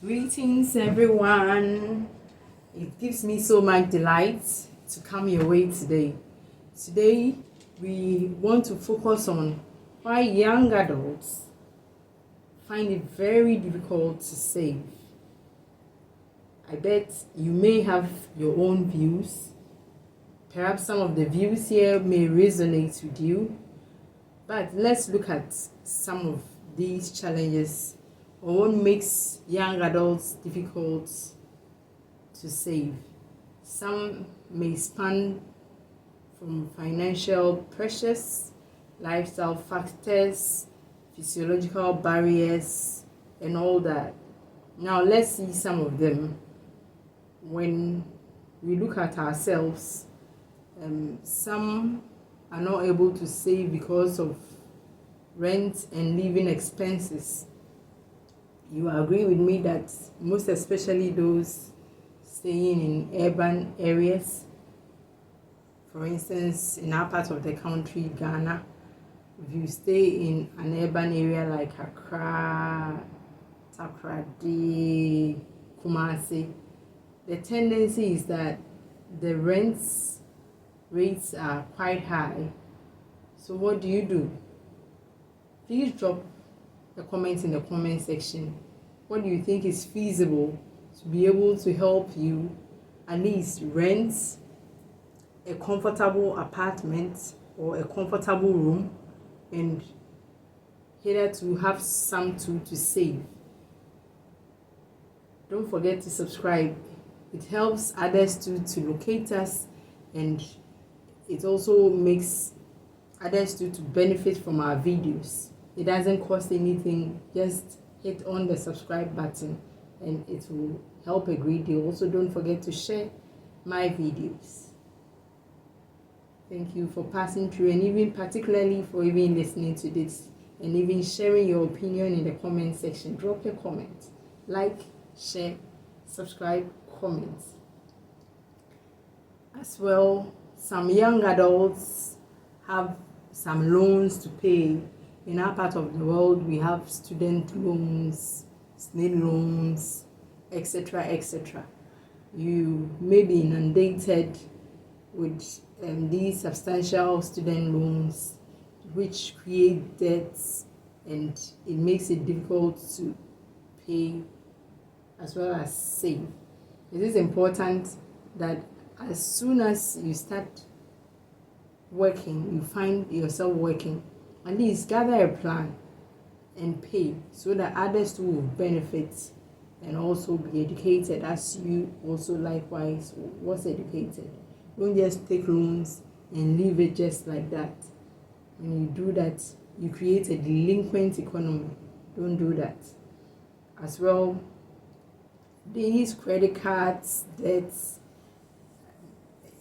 Greetings, everyone. It gives me so much delight to come your way today. Today, we want to focus on why young adults find it very difficult to save. I bet you may have your own views. Perhaps some of the views here may resonate with you, but let's look at some of these challenges or what makes young adults difficult to save. Some may span from financial pressures, lifestyle factors, physiological barriers, and all that. Now, let's see some of them. When we look at ourselves, some are not able to save because of rent and living expenses. You agree with me that most especially those staying in urban areas, for instance, in our part of the country, Ghana, if you stay in an urban area like Accra, Takoradi, Kumasi, the tendency is that the rents rates are quite high. So what do? Please drop a comment in the comment section. What do you think is feasible to be able to help you at least rent a comfortable apartment or a comfortable room and here to have some to save? Don't forget to subscribe. It helps others to locate us, and it also makes others to benefit from our videos. It doesn't cost anything. Just hit on the subscribe button and it will help a great deal. Also, don't forget to share my videos. Thank you for passing through, and even particularly for even listening to this and even sharing your opinion in the comment section. Drop your comment, like, share, subscribe, comment. As well, some young adults have some loans to pay. In our part of the world, we have student loans, SNAID loans, etc., etc. You may be inundated with these substantial student loans, which create debts, and it makes it difficult to pay as well as save. It is important that as soon as you start working, you find yourself working, at least gather a plan and pay so that others too will benefit and also be educated as you also likewise was educated. Don't just take loans and leave it just like that. When you do that, you create a delinquent economy. Don't do that. As well, these credit cards, debts,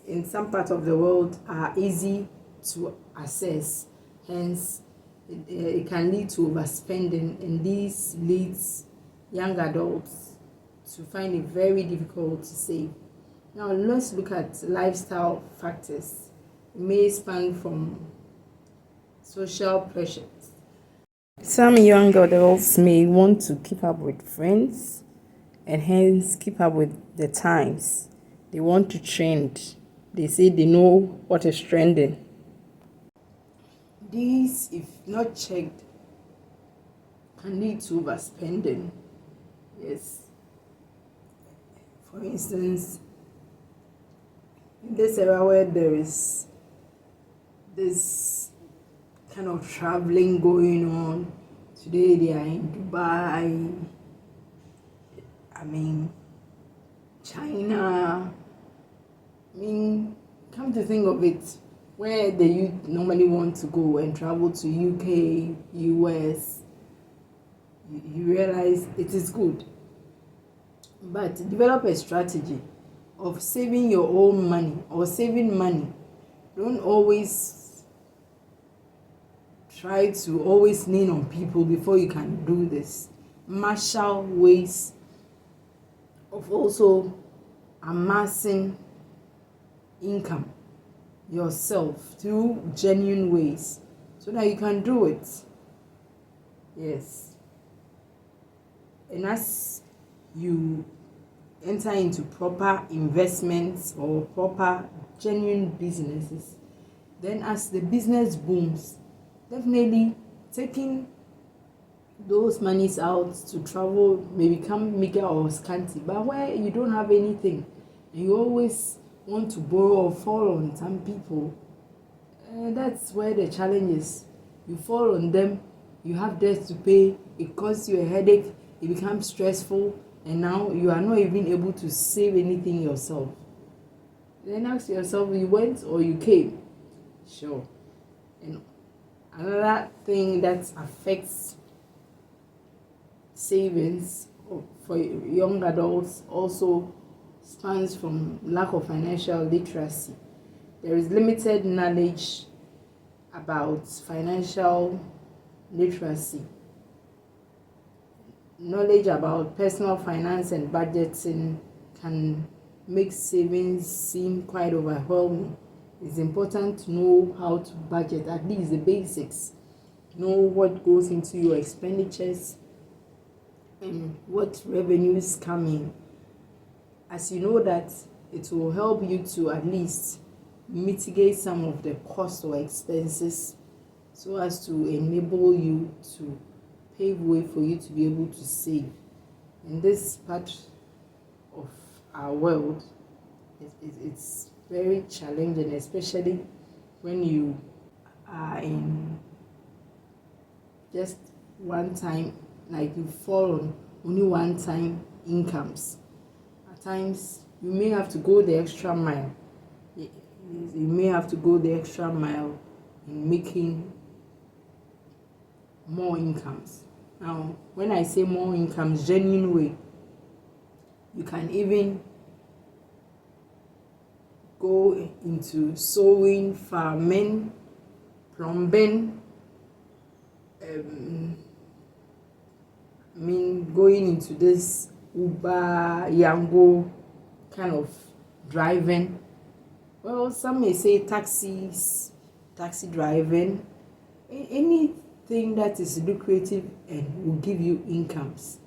in some parts of the world are easy to access. Hence, it can lead to overspending, and this leads young adults to find it very difficult to save. Now, let's look at lifestyle factors. It may span from social pressures. Some young adults may want to keep up with friends and hence keep up with the times. They want to trend. They say they know what is trending. These, if not checked, can lead to overspending. Yes. For instance, in this era where there is this kind of traveling going on, today they are in Dubai, China. Come to think of it, where the youth normally want to go and travel to UK, US, you realize it is good. But develop a strategy of saving your own money or saving money. Don't always try to always lean on people before you can do this. Marshal ways of also amassing income yourself through genuine ways so that you can do it. Yes. And as you enter into proper investments or proper genuine businesses, then as the business booms, definitely taking those monies out to travel may become meager or scanty. But where you don't have anything and you always want to borrow or fall on some people, that's where the challenge is. You fall on them, you have debts to pay, it causes you a headache, it becomes stressful, and now you are not even able to save anything yourself. Then ask yourself, you went or you came? Sure. And another thing that affects savings for young adults also spans from lack of financial literacy. There is limited knowledge about financial literacy. Knowledge about personal finance and budgeting can make savings seem quite overwhelming. It's important to know how to budget, at least the basics. Know what goes into your expenditures and what revenues come in. As you know that, it will help you to at least mitigate some of the costs or expenses so as to enable you to pave way for you to be able to save. In this part of our world, it's very challenging, especially when you are in just one time, like you fall on only one time incomes. At times, you may have to go the extra mile. You may have to go the extra mile in making more incomes. Now, when I say more incomes, genuine way, you can even go into sewing, farming, plumbing, going into this Uber, Yango kind of driving. Well, some may say taxi driving, anything that is lucrative and will give you incomes.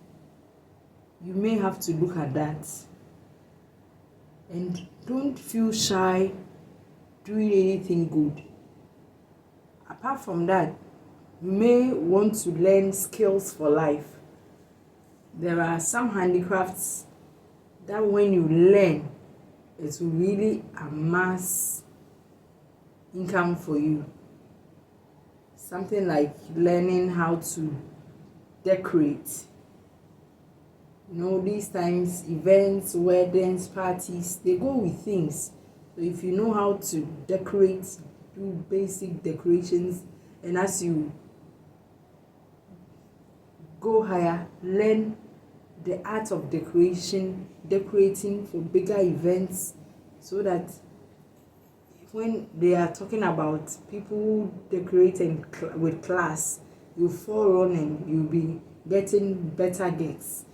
You may have to look at that. And don't feel shy doing anything good. Apart from that, you may want to learn skills for life. There are some handicrafts that when you learn, it will really amass income for you. Something like learning how to decorate. These times, events, weddings, parties, they go with things. So if you know how to decorate, do basic decorations, and as you go higher, learn the art of decorating for bigger events, so that when they are talking about people who decorate with class, you fall on and you'll be getting better gifts.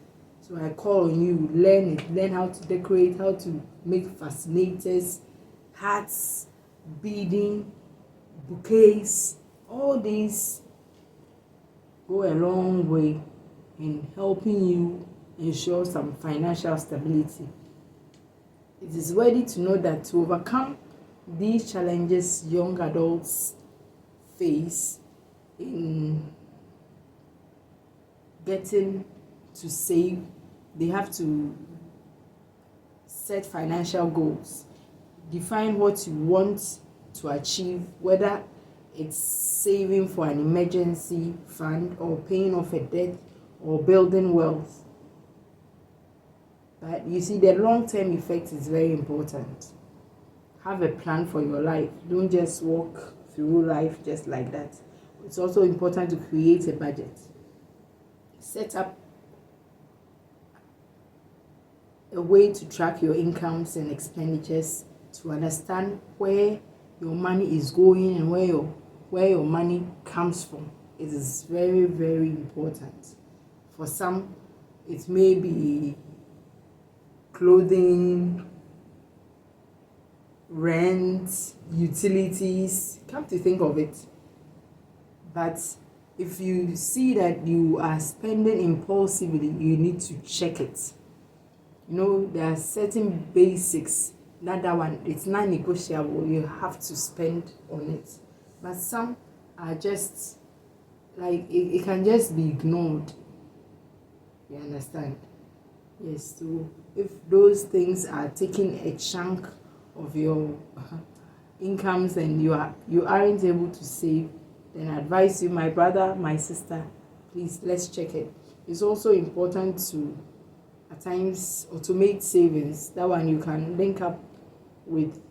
So I call on you, learn how to decorate, how to make fascinators, hats, beading, bouquets. All these go a long way in helping you ensure some financial stability. It is worthy to know that to overcome these challenges young adults face in getting to save, they have to set financial goals. Define what you want to achieve, whether it's saving for an emergency fund or paying off a debt or building wealth. But you see, the long-term effect is very important. Have a plan for your life. Don't just walk through life just like that. It's also important to create a budget. Set up a way to track your incomes and expenditures to understand where your money is going and where your money comes from. It is very, very important. For some, it may be clothing, rent, utilities, come to think of it. But if you see that you are spending impulsively, you need to check it. You know, there are certain basics that one it's not negotiable. You have to spend on it. But some are just like it can just be ignored. You understand? Yes. So if those things are taking a chunk of your incomes and you aren't able to save, then I advise you, my brother, my sister, please let's check it. It's also important to at times automate savings. That one you can link up with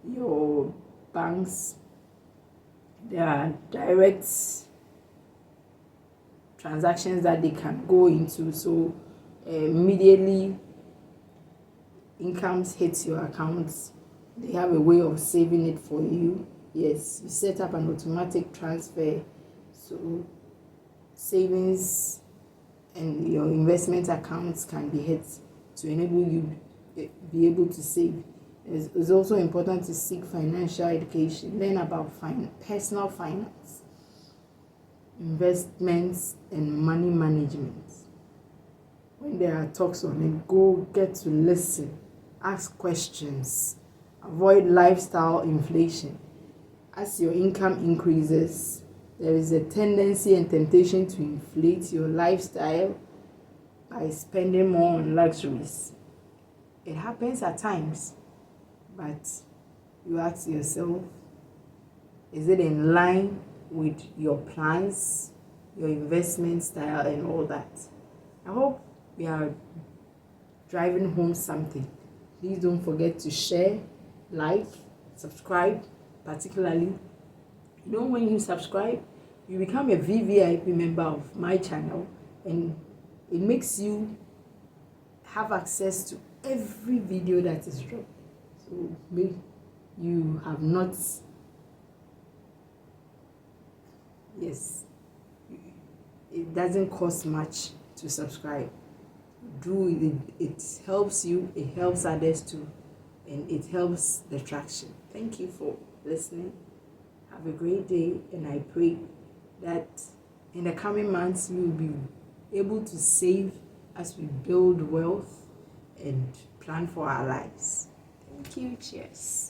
your banks. There are direct transactions that they can go into, so immediately incomes hits your accounts, they have a way of saving it for you. Yes, you set up an automatic transfer, so savings and your investment accounts can be hit to enable you be able to save. It's also important to seek financial education, learn about personal finance, investments, and money management. When there are talks on it, go get to listen, ask questions, avoid lifestyle inflation. As your income increases, there is a tendency and temptation to inflate your lifestyle by spending more on luxuries. It happens at times, but you ask yourself, is it in line with your plans, your investment style, and all that? I hope we are driving home something. Please don't forget to share, like, subscribe, particularly. You know, when you subscribe, you become a VVIP member of my channel, and it makes you have access to every video that is dropped. So maybe you have not, yes, it doesn't cost much to subscribe. Do it, it helps you, it helps others too, and it helps the traction. Thank you for listening. Have a great day, and I pray that in the coming months we will be able to save as we build wealth and plan for our lives. Thank you. Cheers.